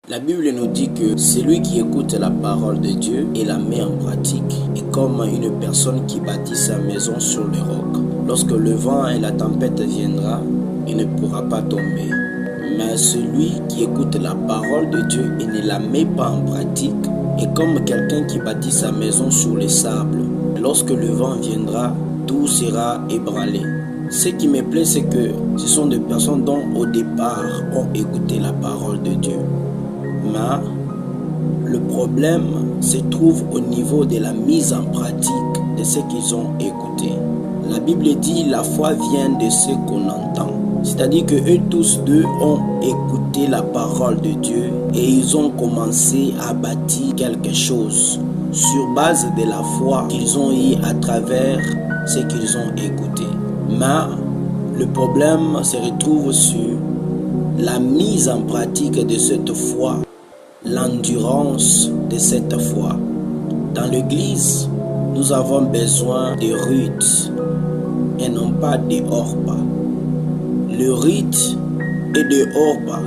La Bible nous dit que celui qui écoute la parole de Dieu et la met en pratique est comme une personne qui bâtit sa maison sur le roc. Lorsque le vent et la tempête viendra, il ne pourra pas tomber. Mais celui qui écoute la parole de Dieu et ne la met pas en pratique est comme quelqu'un qui bâtit sa maison sur le sable. Lorsque le vent viendra, tout sera ébranlé. Ce qui me plaît, c'est que ce sont des personnes dont au départ ont écouté la parole de Dieu. Mais le problème se trouve au niveau de la mise en pratique de ce qu'ils ont écouté. La Bible dit la foi vient de ce qu'on entend. C'est-à-dire que eux tous deux ont écouté la parole de Dieu et ils ont commencé à bâtir quelque chose sur base de la foi qu'ils ont eue à travers ce qu'ils ont écouté. Mais le problème se retrouve sur la mise en pratique de cette foi, l'endurance de cette foi. Dans l'église, nous avons besoin de Ruth et non pas de Orpa. Le Ruth et de Orpa,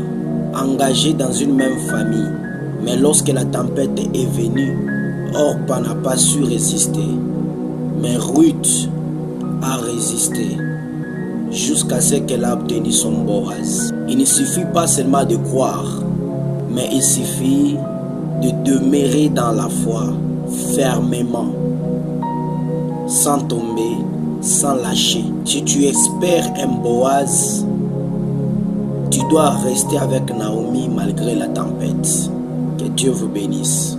engagés dans une même famille, mais lorsque la tempête est venue, Orpa n'a pas su résister, mais Ruth a résisté jusqu'à ce qu'elle a obtenu son Boaz. Il ne suffit pas seulement de croire, mais il suffit de demeurer dans la foi fermement, sans tomber, sans lâcher. Si tu espères un Boaz, tu dois rester avec Naomi malgré la tempête. Que Dieu vous bénisse.